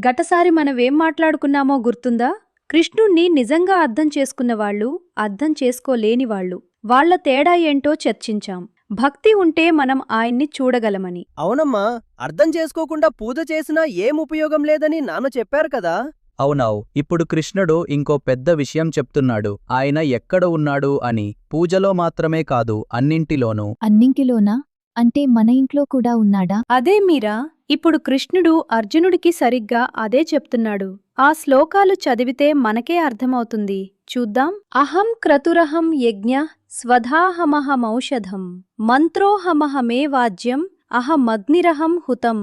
గతసారి మనమేం మాట్లాడుకున్నామో గుర్తుందా? కృష్ణుణ్ణి నిజంగా అర్థం చేసుకున్నవాళ్ళు, అర్థం చేసుకోలేనివాళ్ళు, వాళ్ళ తేడా ఏంటో చర్చించాం. భక్తి ఉంటే మనం ఆయన్ని చూడగలమని. అవునమ్మా, అర్థం చేసుకోకుండా పూజ చేసినా ఏం ఉపయోగం లేదని నాన్న చెప్పారు కదా. అవునవు. ఇప్పుడు కృష్ణుడు ఇంకో పెద్ద విషయం చెప్తున్నాడు. ఆయన ఎక్కడ ఉన్నాడు అని. పూజలో మాత్రమే కాదు, అన్నింటిలోనూ. అన్నింటిలోనా? అంటే మన ఇంట్లో కూడా ఉన్నాడా? అదే మీరా, ఇప్పుడు కృష్ణుడు అర్జునుడికి సరిగ్గా అదే చెప్తున్నాడు. ఆ శ్లోకాలు చదివితే మనకే అర్థమవుతుంది. చూద్దాం. అహం క్రతురహం యజ్ఞ స్వధాహమహమౌషధం మంత్రోహమహమే వాజ్యం అహమగ్నిరహం హుతం.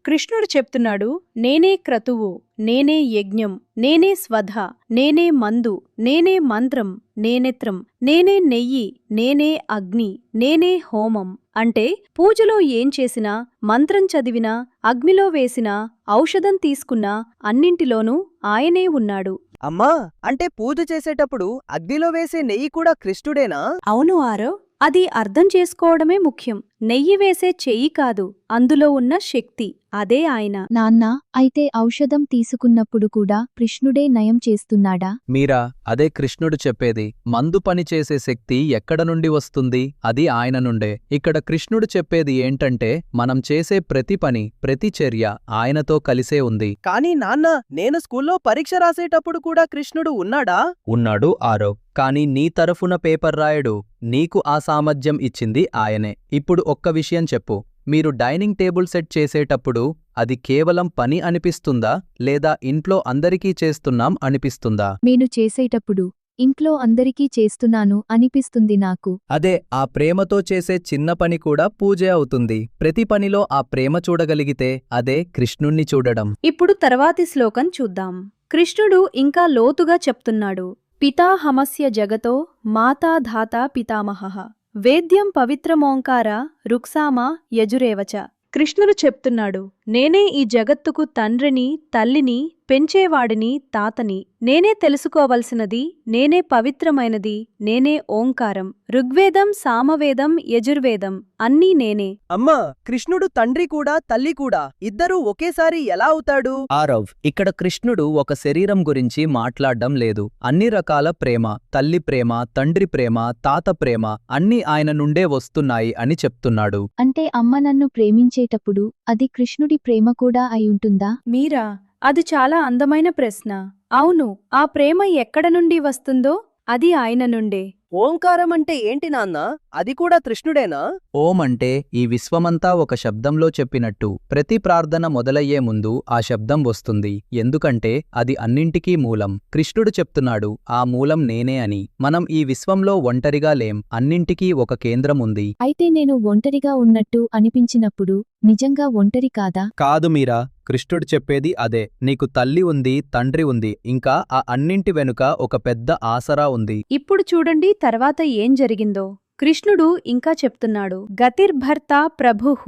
కృష్ణుడు చెప్తున్నాడు, నేనే క్రతువు, నేనే యజ్ఞం, నేనే స్వధ, నేనే మందు, నేనే మంత్రం, నేనేత్రం, నేనే నెయ్యి, నేనే అగ్ని, నేనే హోమం. అంటే పూజలో ఏం చేసినా, మంత్రం చదివినా, అగ్నిలో వేసినా, ఔషధం తీసుకున్నా అన్నింటిలోనూ ఆయనే ఉన్నాడు. అమ్మా, అంటే పూజ చేసేటప్పుడు అగ్నిలో వేసే నెయ్యి కూడా కృష్ణుడేనా? అవును ఆరవ్, అది అర్థం చేసుకోవడమే ముఖ్యం. నెయ్యి వేసే చెయ్యి కాదు, అందులో ఉన్న శక్తి, అదే ఆయన. నాన్నా, అయితే ఔషధం తీసుకున్నప్పుడు కూడా కృష్ణుడే నయం చేస్తున్నాడా? మీరా, అదే కృష్ణుడు చెప్పేది. మందు పనిచేసే శక్తి ఎక్కడ నుండి వస్తుంది? అది ఆయన నుండే. ఇక్కడ కృష్ణుడు చెప్పేది ఏంటంటే, మనం చేసే ప్రతి పని, ప్రతి చర్య ఆయనతో కలిసే ఉంది. కానీ నాన్న, నేను స్కూల్లో పరీక్ష రాసేటప్పుడు కూడా కృష్ణుడు ఉన్నాడా? ఉన్నాడు ఆరవ్. కాని నీ తరఫున పేపర్ రాయడు. నీకు ఆ సామర్థ్యం ఇచ్చింది ఆయనే. ఇప్పుడు ఒక్క విషయం చెప్పు. మీరు డైనింగ్ టేబుల్ సెట్ చేసేటప్పుడు అది కేవలం పని అనిపిస్తుందా, లేదా ఇంట్లో అందరికీ చేస్తున్నాం అనిపిస్తుందా? నేను చేసేటప్పుడు ఇంట్లో అందరికీ చేస్తున్నాను అనిపిస్తుంది నాకు. అదే, ఆ ప్రేమతో చేసే చిన్న పని కూడా పూజే అవుతుంది. ప్రతి పనిలో ఆ ప్రేమ చూడగలిగితే అదే కృష్ణుణ్ణి చూడడం. ఇప్పుడు తర్వాతి శ్లోకం చూద్దాం. కృష్ణుడు ఇంకా లోతుగా చెప్తున్నాడు. పితాహమస్య జగతో మాతా ధాతా పితామహః వేద్యం పవిత్రమోంకార రుక్సామా యజురేవచ. కృష్ణుడు చెప్తున్నాడు, నేనే ఈ జగత్తుకు తండ్రిని, తల్లిని, పెంచేవాడిని, తాతని. నేనే తెలుసుకోవలసినది, నేనే పవిత్రమైనది, నేనే ఓంకారం. ఋగ్వేదం, సామవేదం, యజుర్వేదం అన్నీ నేనే. అమ్మా, కృష్ణుడు తండ్రి కూడా తల్లి కూడా ఇద్దరూ ఒకేసారి ఎలా అవుతాడు? ఆరవ్, ఇక్కడ కృష్ణుడు ఒక శరీరం గురించి మాట్లాడ్డం లేదు. అన్ని రకాల ప్రేమ, తల్లి ప్రేమ, తండ్రి ప్రేమ, తాత ప్రేమ అన్నీ ఆయన నుండే వస్తున్నాయి అని చెప్తున్నాడు. అంటే అమ్మ నన్ను ప్రేమించేటప్పుడు అది కృష్ణుడి ప్రేమ కూడా అయుంటుందా? మీరా, అది చాలా అందమైన ప్రశ్న. అవును, ఆ ప్రేమ ఎక్కడ నుండి వస్తుందో అది ఆయన నుండే. ఓంకారం అంటే ఏంటి నాన్న? అది కూడా కృష్ణుడేనా? ఓం అంటే ఈ విశ్వమంతా ఒక శబ్దంలో చెప్పినట్టు. ప్రతి ప్రార్థన మొదలయ్యే ముందు ఆ శబ్దం వస్తుంది. ఎందుకంటే అది అన్నింటికీ మూలం. కృష్ణుడు చెప్తున్నాడు, ఆ మూలం నేనే అని. మనం ఈ విశ్వంలో ఒంటరిగా లేం, అన్నింటికీ ఒక కేంద్రం ఉంది. అయితే నేను ఒంటరిగా ఉన్నట్టు అనిపించినప్పుడు నిజంగా ఒంటరి కాదా? కాదు మీరా, కృష్ణుడు చెప్పేది అదే. నీకు తల్లి ఉంది, తండ్రి ఉంది, ఇంకా ఆ అన్నింటి వెనుక ఒక పెద్ద ఆసరా ఉంది. ఇప్పుడు చూడండి తర్వాత ఏం జరిగిందో. కృష్ణుడు ఇంకా చెప్తున్నాడు, గతిర్భర్తా ప్రభుః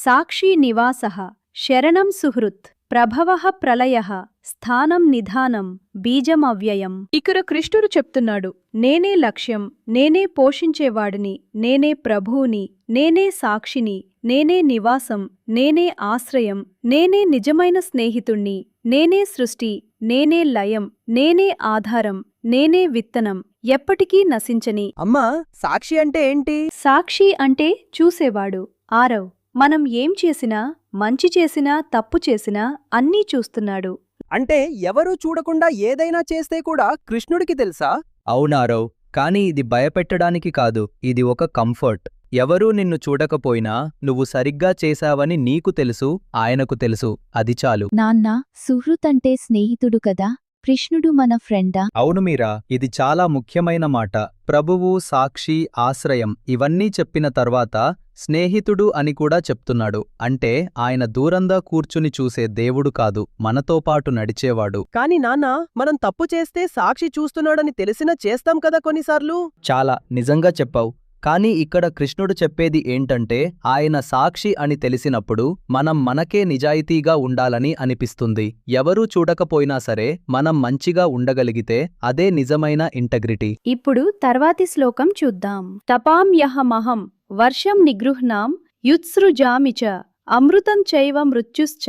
సాక్షి నివాసః శరణం సుహృత్ ప్రభవః ప్రళయః స్థానం నిధానం బీజమవ్యయం. ఇక్కడ కృష్ణుడు చెప్తున్నాడు, నేనే లక్ష్యం, నేనే పోషించేవాడిని, నేనే ప్రభువుని, నేనే సాక్షిని, నేనే నివాసం, నేనే ఆశ్రయం, నేనే నిజమైన స్నేహితుణ్ణి, నేనే సృష్టి, నేనే లయం, నేనే ఆధారం, నేనే విత్తనం, ఎప్పటికీ నశించని. అమ్మా, సాక్షి అంటే ఏంటి? సాక్షి అంటే చూసేవాడు. ఆరవ్, మనం ఏం చేసినా, మంచి చేసినా, తప్పు చేసినా అన్నీ చూస్తున్నాడు. అంటే ఎవరూ చూడకుండా ఏదైనా చేస్తే కూడా కృష్ణుడికి తెలుసా? అవునారవ్, కాని ఇది భయపెట్టడానికి కాదు, ఇది ఒక కంఫర్ట్. ఎవరూ నిన్ను చూడకపోయినా నువ్వు సరిగ్గా చేశావని నీకు తెలుసు, ఆయనకు తెలుసు. అది చాలు. నాన్న, సుహృత్ అంటే స్నేహితుడు కదా? కృష్ణుడు మన ఫ్రెండా? అవును మీరా, ఇది చాలా ముఖ్యమైన మాట. ప్రభువు, సాక్షి, ఆశ్రయం ఇవన్నీ చెప్పిన తర్వాత స్నేహితుడు అని కూడా చెప్తున్నాడు. అంటే ఆయన దూరంగా కూర్చుని చూసే దేవుడు కాదు, మనతో పాటు నడిచేవాడు. కాని నాన్న, మనం తప్పు చేస్తే సాక్షి చూస్తున్నాడని తెలిసినా చేస్తాం కదా కొన్నిసార్లు. చాలా నిజంగా చెప్పావు. కానీ ఇక్కడ కృష్ణుడు చెప్పేది ఏంటంటే ఆయన సాక్షి అని తెలిసినప్పుడు మనం మనకే నిజాయితీగా ఉండాలని అనిపిస్తుంది. ఎవరూ చూడకపోయినా సరే మనం మంచిగా ఉండగలిగితే అదే నిజమైన ఇంటగ్రిటీ. ఇప్పుడు తర్వాతి శ్లోకం చూద్దాం. తపామ్యహమహం వర్షం నిగృహ్ణాం యుత్సృజామి చ అమృతం చైవ మృత్యుశ్చ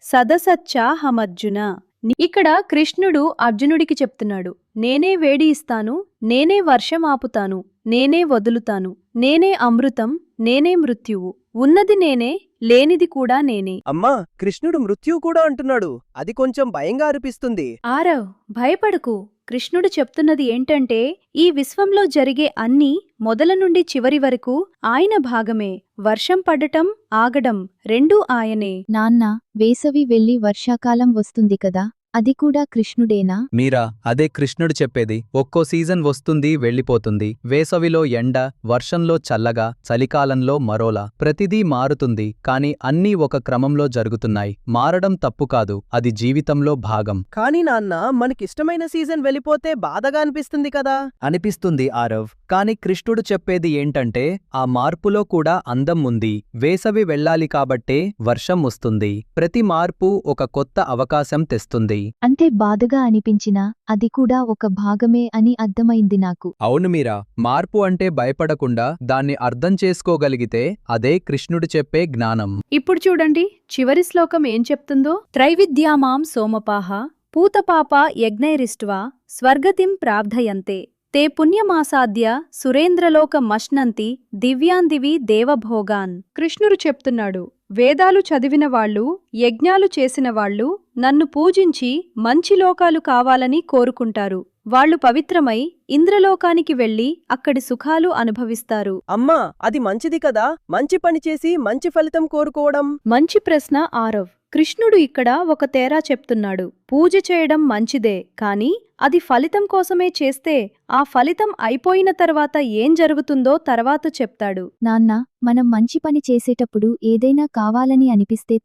సదసచ్చాహమర్జున. ఇక్కడ కృష్ణుడు అర్జునుడికి చెప్తున్నాడు, నేనే వేడి ఇస్తాను, నేనే వర్షం ఆపుతాను, నేనే వదులుతాను, నేనే అమృతం, నేనే మృత్యువు, ఉన్నది నేనే, లేనిది కూడా నేనే. అమ్మా, కృష్ణుడు మృత్యువు కూడా అంటున్నాడు. అది కొంచెం భయంగా అనిపిస్తుంది. ఆరవ్, భయపడకు. కృష్ణుడు చెప్తున్నది ఏంటంటే ఈ విశ్వంలో జరిగే అన్నీ మొదల నుండి చివరి వరకు ఆయన భాగమే. వర్షం పడటం, ఆగడం రెండూ ఆయనే. నాన్న, వేసవి వెళ్లి వర్షాకాలం వస్తుంది కదా, అది కూడా కృష్ణుడేనా? మీరా, అదే కృష్ణుడు చెప్పేది. ఒక్కో సీజన్ వస్తుంది, వెళ్ళిపోతుంది. వేసవిలో ఎండ, వర్షంలో చల్లగా, చలికాలంలో మరోలా. ప్రతిదీ మారుతుంది, కాని అన్నీ ఒక క్రమంలో జరుగుతున్నాయి. మారడం తప్పు కాదు, అది జీవితంలో భాగం. కానీ నాన్న, మనకిష్టమైన సీజన్ వెళ్ళిపోతే బాధగా అనిపిస్తుంది కదా. అనిపిస్తుంది ఆరవ్, కాని కృష్ణుడు చెప్పేది ఏంటంటే ఆ మార్పులో కూడా అందం ఉంది. వేసవి వెళ్ళాలి కాబట్టే వర్షం వస్తుంది. ప్రతి మార్పు ఒక కొత్త అవకాశం తెస్తుంది. అంతే బాధగా అనిపించినా అది కూడా ఒక భాగమే అని అర్థమైంది నాకు. అవును మీరా, మార్పు అంటే భయపడకుండా దాన్ని అర్థం చేసుకోగలిగితే అదే కృష్ణుడు చెప్పే జ్ఞానం. ఇప్పుడు చూడండి చివరి శ్లోకం ఏం చెప్తుందో. త్రైవిద్యామాం సోమపాహ పూతపాప యజ్ఞైరిష్ట్వా స్వర్గతిం ప్రార్థయంతే తే పుణ్యమాసాద్య సురేంద్రలోక మష్నంతి దివ్యాందివి దేవభోగాన్. కృష్ణుడు చెప్తున్నాడు, వేదాలు చదివిన వాళ్ళు, యజ్ఞాలు చేసిన వాళ్ళు నన్ను పూజించి మంచి లోకాలు కావాలని కోరుకుంటారు. వాళ్ళు పవిత్రమై ఇంద్రలోకానికి వెళ్లి అక్కడి సుఖాలు అనుభవిస్తారు. అమ్మా, అది మంచిది కదా, మంచి పని చేసి మంచి ఫలితం కోరుకోవడం. మంచి ప్రశ్న ఆరవ్. కృష్ణుడు ఇక్కడ ఒక తేరా చెప్తున్నాడు. పూజ చేయడం మంచిదే, కాని అది ఫలితం కోసమే చేస్తే ఆ ఫలితం అయిపోయిన తర్వాత ఏం జరుగుతుందో తర్వాత చెప్తాడు. నాన్న, మనం మంచి పని చేసేటప్పుడు ఏదైనా కావాలని అనిపిస్తే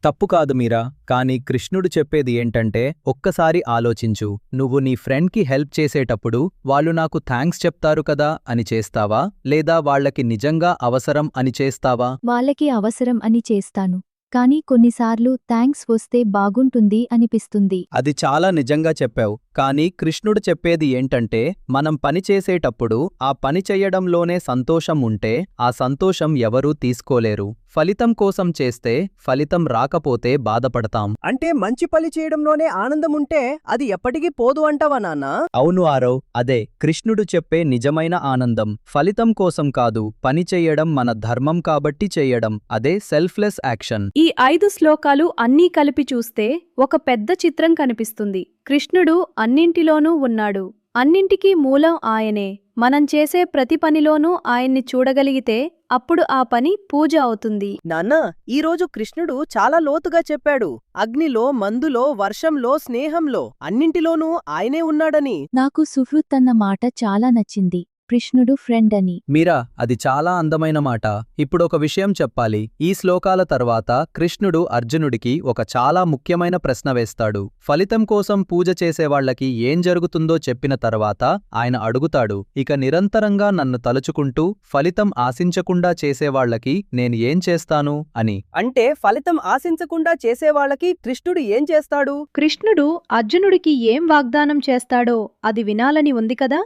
తప్పు కాదు మీరా, కాని కృష్ణుడు చెప్పేది ఏంటంటే ఒక్కసారి ఆలోచించు. నువ్వు నీ ఫ్రెండ్కి హెల్ప్ చేసేటప్పుడు వాళ్ళు నాకు థ్యాంక్స్ చెప్తారు కదా అని చేస్తావా, లేదా వాళ్లకి నిజంగా అవసరం అని చేస్తావా? వాళ్ళకి అవసరం అని చేస్తాను, కానీ కొన్నిసార్లు థ్యాంక్స్ వస్తే బాగుంటుంది అనిపిస్తుంది. అది చాలా నిజంగా చెప్పావు. కానీ కృష్ణుడు చెప్పేది ఏంటంటే మనం పని చేసేటప్పుడు ఆ పని చెయ్యడంలోనే సంతోషం ఉంటే ఆ సంతోషం ఎవరూ తీసుకోలేరు. ఫలితం కోసం చేస్తే ఫలితం రాకపోతే బాధపడతాం. అంటే మంచి పని చేయడంలోనే ఆనందం ఉంటే అది ఎప్పటికీ పోదు అంటావా నాన్నా? అవును ఆరవ్, అదే కృష్ణుడు చెప్పే నిజమైన ఆనందం. ఫలితం కోసం కాదు, పని చెయ్యడం మన ధర్మం కాబట్టి చెయ్యడం, అదే సెల్ఫ్లెస్ యాక్షన్. ఈ 5 శ్లోకాలు అన్నీ కలిపి చూస్తే ఒక పెద్ద చిత్రం కనిపిస్తుంది. కృష్ణుడు అన్నింటిలోనూ ఉన్నాడు, అన్నింటికీ మూలం ఆయనే. మనం చేసే ప్రతి పనిలోనూ ఆయన్ని చూడగలిగితే అప్పుడు ఆ పని పూజ అవుతుంది. నాన్నా, ఈరోజు కృష్ణుడు చాలా లోతుగా చెప్పాడు. అగ్నిలో, మందులో, వర్షంలో, స్నేహంలో అన్నింటిలోనూ ఆయనే ఉన్నాడని. నాకు సుహృత్ అన్న మాట చాలా నచ్చింది. కృష్ణుడు ఫ్రెండ్ అని. మీరా, అది చాలా అందమైన మాట. ఇప్పుడొక విషయం చెప్పాలి. ఈ శ్లోకాల తర్వాత కృష్ణుడు అర్జునుడికి ఒక చాలా ముఖ్యమైన ప్రశ్న వేస్తాడు. ఫలితం కోసం పూజ చేసేవాళ్లకి ఏం జరుగుతుందో చెప్పిన తర్వాత ఆయన అడుగుతాడు, ఇక నిరంతరంగా నన్ను తలుచుకుంటూ ఫలితం ఆశించకుండా చేసేవాళ్లకి నేను ఏం చేస్తాను అని. అంటే ఫలితం ఆశించకుండా చేసేవాళ్లకి కృష్ణుడు ఏం చేస్తాడు? కృష్ణుడు అర్జునుడికి ఏం వాగ్దానం చేస్తాడో అది వినాలని ఉంది కదా.